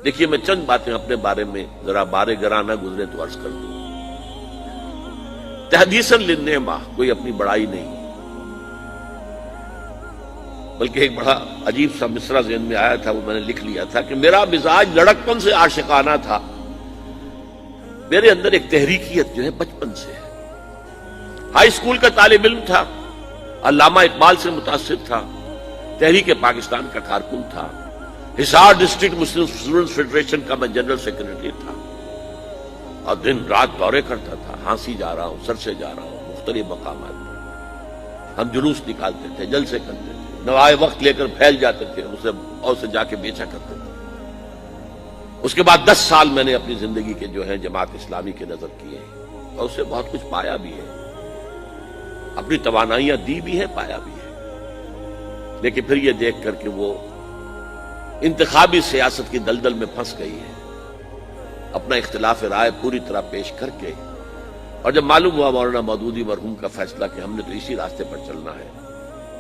دیکھیے میں چند باتیں اپنے بارے میں ذرا بارے گراں نہ گزرے تو عرض کر دوں. تحدیثاً للنعمہ، کوئی اپنی بڑائی نہیں، بلکہ ایک بڑا عجیب سا مصرع ذہن میں آیا تھا، وہ میں نے لکھ لیا تھا کہ میرا مزاج لڑکپن سے عاشقانہ تھا. میرے اندر ایک تحریکیت جو ہے بچپن سے ہے. ہائی اسکول کا طالب علم تھا، علامہ اقبال سے متاثر تھا، تحریک پاکستان کا کارکن تھا، حصار ڈسٹرکٹ مسلم اسٹوڈنٹس فیڈریشن کا میں جنرل سیکرٹری تھا، اور دن رات دورے کرتا تھا. ہانسی جا رہا ہوں، سر سے جا رہا ہوں، مختلف مقامات پر ہم جلوس نکالتے تھے، جلسے کرتے تھے، نوائے وقت لے کر پھیل جاتے تھے، اسے جا کے بیچا کرتے تھے. اس کے بعد 10 سال میں نے اپنی زندگی کے جو ہے جماعت اسلامی کے نظر کیے اور اس سے بہت کچھ پایا بھی ہے، اپنی توانائیاں دی بھی ہے، پایا بھی ہے. لیکن پھر یہ دیکھ کر کہ وہ انتخابی سیاست کی دلدل میں پھنس گئی ہے، اپنا اختلاف رائے پوری طرح پیش کر کے، اور جب معلوم ہوا مولانا مودودی مرحوم کا فیصلہ کہ ہم نے تو اسی راستے پر چلنا ہے،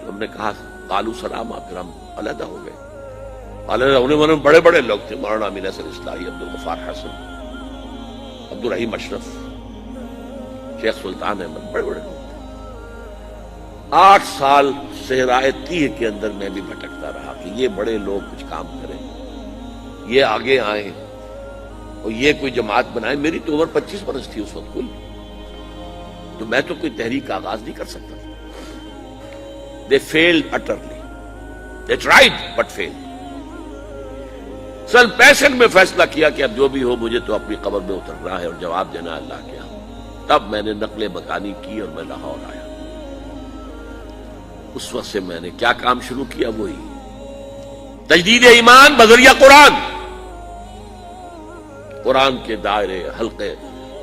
تو ہم نے کہا قالوا سلاما، پھر ہم علیحدہ ہو گئے. علیحدہ ہونے والے بڑے بڑے لوگ تھے، مولانا امین احسن اصلاحی، عبدالغفار حسن، عبدالرحیم اشرف، شیخ سلطان احمد، بڑے بڑے لوگ تھے. 8 سال صحرائے تیہ کے اندر میں بھی بھٹکتا رہا کہ یہ بڑے لوگ کچھ کام کریں، یہ آگے آئیں اور یہ کوئی جماعت بنائے. میری تو عمر 25 برس تھی اس وقت کوئی، تو میں تو کوئی تحریک کا آغاز نہیں کر سکتا تھا. They failed utterly. They tried but failed. سن 65 میں فیصلہ کیا کہ اب جو بھی ہو مجھے تو اپنی قبر میں اترنا ہے اور جواب دینا اللہ کے ہاں. تب میں نے نقل مکانی کی اور میں لاہور آیا. اس وقت سے میں نے کیا کام شروع کیا؟ وہی تجدید ایمان بذریعہ قرآن. قرآن کے دائرے، حلقے،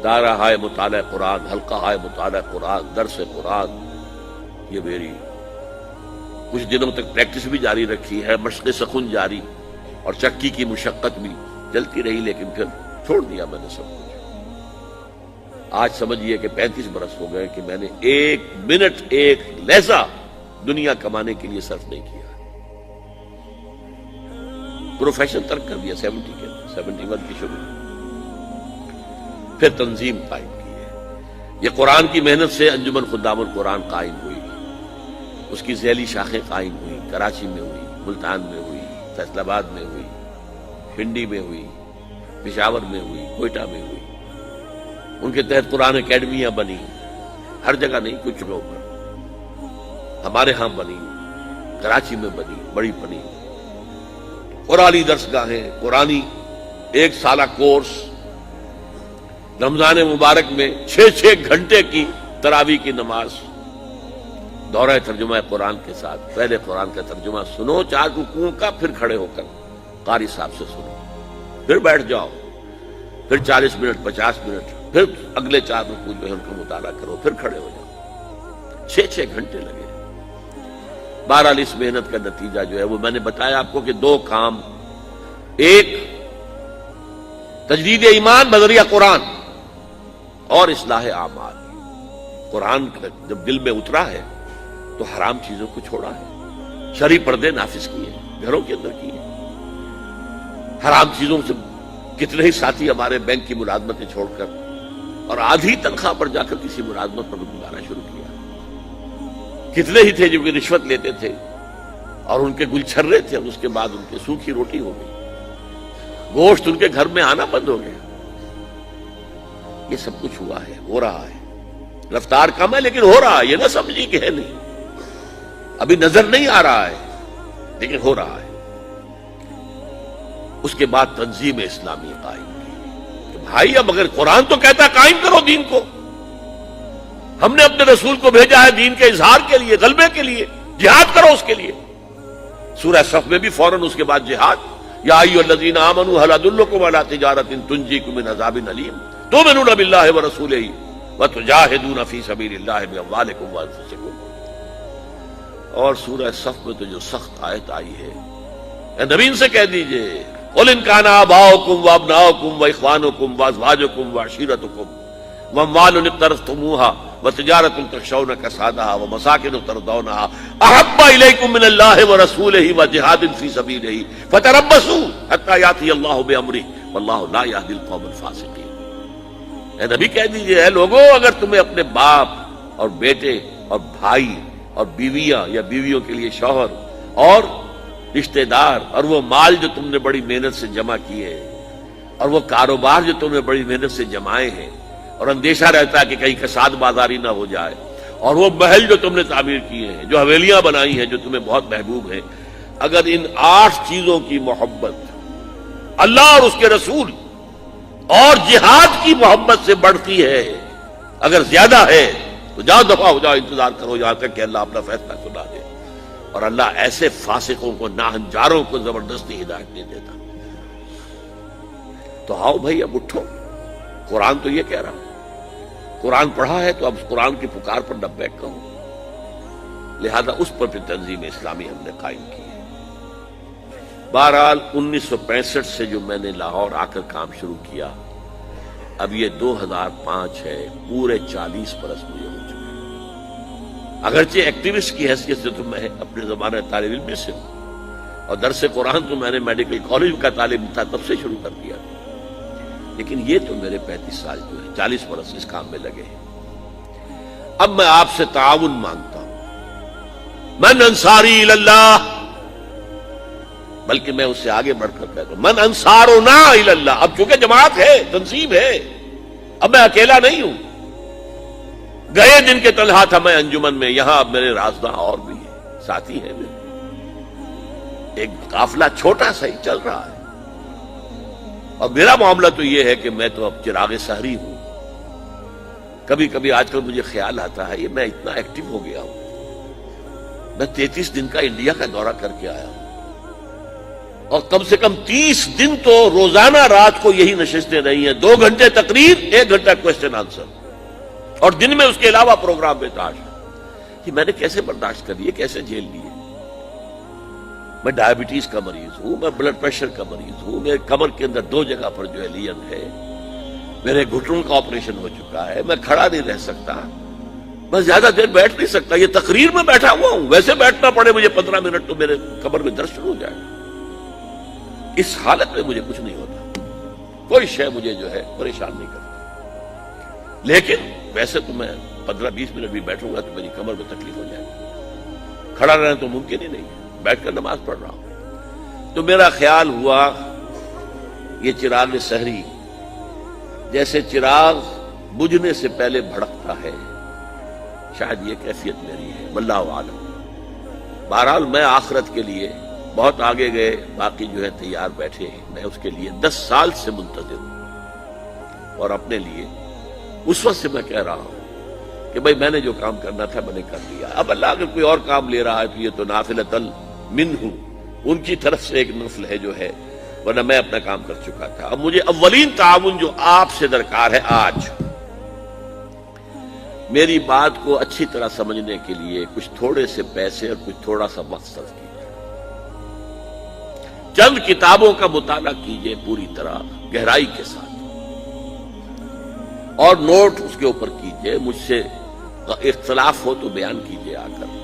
دائرہ ہائے مطالعہ قرآن، حلقہ ہائے مطالعہ قرآن، درس قرآن، یہ میری کچھ دنوں تک پریکٹس بھی جاری رکھی ہے، مشق سخن جاری، اور چکی کی مشقت بھی چلتی رہی. لیکن پھر چھوڑ دیا میں نے سب کچھ. آج سمجھیے کہ 35 برس ہو گئے کہ میں نے 1 منٹ، 1 لہجہ دنیا کمانے کے لیے صرف نہیں کیا. پروفیشن ترک کر دیا 71 کی شروع. پھر تنظیم قائم کی ہے. یہ قرآن کی محنت سے انجمن خدام القرآن قائم ہوئی، اس کی ذیلی شاخیں قائم ہوئی. کراچی میں ہوئی، ملتان میں ہوئی، فیصل آباد میں ہوئی، پنڈی میں ہوئی، پشاور میں ہوئی، کوئٹہ میں ہوئی. ان کے تحت قرآن اکیڈمیاں بنی، ہر جگہ نہیں، کچھ جگہوں پر. ہمارے ہاں بنی، کراچی میں بنی، بڑی بنی. قرآنی درسگاہیں، قرآنی 1 سالہ کورس، رمضان مبارک میں 6 گھنٹے کی تراویح کی نماز، دورہ ترجمہ قرآن کے ساتھ. پہلے قرآن کا ترجمہ سنو 4 رکوعوں کا، پھر کھڑے ہو کر قاری صاحب سے سنو، پھر بیٹھ جاؤ، پھر 40 منٹ 50 منٹ، پھر اگلے 4 رکوع جو ہے ان کا مطالعہ کرو، پھر کھڑے ہو جاؤ. 6 گھنٹے لگے. بہرحال اس محنت کا نتیجہ جو ہے وہ میں نے بتایا آپ کو کہ 2 کام: ایک تجدید ایمان بذریعہ قرآن، اور اصلاح اعمال. قرآن جب دل میں اترا ہے تو حرام چیزوں کو چھوڑا ہے، شرعی پردے نافذ کیے، گھروں کے اندر کیے. حرام چیزوں سے کتنے ہی ساتھی ہمارے بینک کی ملازمتیں چھوڑ کر اور آدھی تنخواہ پر جا کر کسی ملازمت پر گزارنا شروع کیا. کتنے ہی تھے جو کہ رشوت لیتے تھے اور ان کے گلچھرے تھے، اور اس کے بعد ان کی سوکھی روٹی ہو گئی، گوشت ان کے گھر میں آنا بند ہو گیا. یہ سب کچھ ہوا ہے، ہو رہا ہے. رفتار کم ہے لیکن ہو رہا ہے. یہ نہ سمجھیے کہ ہے نہیں، ابھی نظر نہیں آ رہا ہے لیکن ہو رہا ہے. اس کے بعد تنظیم اسلامی قائم کی کہ بھائی اب اگر قرآن تو کہتا ہے قائم کرو دین کو، ہم نے اپنے رسول کو بھیجا ہے دین کے اظہار کے لیے، غلبے کے لیے، جہاد کرو اس کے لیے. سورہ صف میں بھی فوراً اس کے بعد جہاد. یا ایھا الذین آمنوا ھل ادلکم علی تجارۃ تنجیکم من عذاب الیم تؤمنون باللہ ورسولہ وتجاہدون فی سبیل اللہ باموالکم وانفسکم. اور سورہ صف میں تو جو سخت آیت آئی ہے، اے نبی ان سے کہہ دیجئے قل ان کان آباؤکم وابناؤکم واخوانکم وازواجکم وعشیرتکم وَأَمْوَالٌ اقْتَرَفْتُمُوهَا وَتِجَارَةٌ تَخْشَوْنَ كَسَادَهَا وَمَسَاكِنُ تَرْضَوْنَهَا أَحَبَّ إِلَيْكُم مِّنَ اللَّهِ وَرَسُولِهِ وَجِهَادٍ فِي سَبِيلِهِ فَتَرَبَّصُوا حَتَّىٰ يَأْتِيَ اللَّهُ بِأَمْرِهِ وَاللَّهُ لَا يَهْدِي الْقَوْمَ الْفَاسِقِينَ۔ اے نبی کہہ دیجئے، اے لوگوں، اگر تمہیں اپنے باپ اور بیٹے اور بھائی اور بیویاں یا بیویوں کے لیے شوہر اور رشتہ دار اور وہ مال جو تم نے بڑی محنت سے جمع کیے اور وہ کاروبار جو تم نے بڑی محنت سے جمائے ہیں اور اندیشہ رہتا ہے کہ کہیں کساد بازاری نہ ہو جائے، اور وہ محل جو تم نے تعمیر کیے ہیں، جو حویلیاں بنائی ہیں جو تمہیں بہت محبوب ہیں، اگر ان 8 چیزوں کی محبت اللہ اور اس کے رسول اور جہاد کی محبت سے بڑھتی ہے، اگر زیادہ ہے تو جاؤ دفعہ ہو جاؤ، انتظار کرو یہاں تک کہ اللہ اپنا فیصلہ سنا دے۔ اور اللہ ایسے فاسقوں کو، ناہنجاروں کو زبردستی ہدایت نہیں دیتا۔ تو آؤ بھائی، اب اٹھو، قرآن تو یہ کہہ رہا ہوں، قرآن پڑھا ہے تو اب قرآن کی پکار پر لبیک کہو، لہذا اس پر پھر تنظیم اسلامی ہم نے قائم کی ہے۔ بہرحال 1965 سے جو میں نے لاہور آ کر کام شروع کیا، اب یہ 2005 ہے، پورے 40 برس مجھے ہو چکے ہیں۔ اگرچہ ایکٹیوسٹ کی حیثیت سے تو میں اپنے زمانہ طالب علم سے ہوں، اور درس قرآن تو میں نے میڈیکل کالج کا طالب تھا تب سے شروع کر دیا، لیکن یہ تو میرے 35 سال جو ہے، 40 برس اس کام میں لگے ہیں۔ اب میں آپ سے تعاون مانگتا ہوں، من انصاری اللہ، بلکہ میں اس سے آگے بڑھ کر کہتا ہوں من انصارنا الی اللہ۔ اب چونکہ جماعت ہے، تنظیم ہے، اب میں اکیلا نہیں ہوں۔ گئے دن کے تنہا تھا میں انجمن میں، یہاں اب میرے رازداں اور بھی ہیں، ساتھی ہیں میرے، ایک قافلہ چھوٹا سا ہی چل رہا ہے۔ اور میرا معاملہ تو یہ ہے کہ میں تو اب چراغ سحری ہوں۔ کبھی کبھی آج کل مجھے خیال آتا ہے، یہ میں اتنا ایکٹیو ہو گیا ہوں، میں 33 دن کا انڈیا کا دورہ کر کے آیا ہوں، اور کم سے کم 30 دن تو روزانہ رات کو یہی نشستیں رہی ہیں، 2 گھنٹے تقریر، 1 گھنٹہ کوسچن آنسر، اور دن میں اس کے علاوہ پروگرام بے تاش۔ یہ میں نے کیسے برداشت کر لیے، کیسے جھیل لیے؟ میں ڈائبٹیز کا مریض ہوں، میں بلڈ پریشر کا مریض ہوں، میرے کمر کے اندر 2 جگہ پر جو ہے لین ہے، میرے گھٹنوں کا آپریشن ہو چکا ہے، میں کھڑا نہیں رہ سکتا، میں زیادہ دیر بیٹھ نہیں سکتا، یہ تقریر میں بیٹھا ہوا ہوں، ویسے بیٹھنا پڑے مجھے 15 منٹ تو میرے کمر میں درد شروع ہو جائے گا۔ اس حالت میں مجھے کچھ نہیں ہوتا، کوئی شے مجھے جو ہے پریشان نہیں کرتی، لیکن ویسے تو میں 15-20 منٹ بھی بیٹھوں گا تو میری کمر میں تکلیف ہو جائے گی، کھڑا رہنا تو ممکن ہی نہیں ہے، بیٹھ کر نماز پڑھ رہا ہوں۔ تو میرا خیال ہوا یہ چراغ سحری جیسے چراغ بجھنے سے پہلے بھڑکتا ہے، شاید یہ کیفیت میری ہے، واللہ عالم۔ بہرحال میں آخرت کے لیے بہت آگے گئے، باقی جو ہے تیار بیٹھے ہیں، میں اس کے لیے 10 سال سے منتظر ہوں، اور اپنے لیے اس وقت سے میں کہہ رہا ہوں کہ بھائی میں نے جو کام کرنا تھا میں نے کر لیا، اب اللہ اگر کوئی اور کام لے رہا ہے تو یہ تو نافلۃ منہ، ان کی طرف سے ایک نفل ہے جو ہے، ورنہ میں اپنا کام کر چکا تھا۔ اب مجھے اولین تعاون جو آپ سے درکار ہے، آج میری بات کو اچھی طرح سمجھنے کے لیے کچھ تھوڑے سے پیسے اور کچھ تھوڑا سا وقت صرف کیجیے، چند کتابوں کا مطالعہ کیجیے پوری طرح گہرائی کے ساتھ، اور نوٹ اس کے اوپر کیجیے، مجھ سے اختلاف ہو تو بیان کیجیے آ کر۔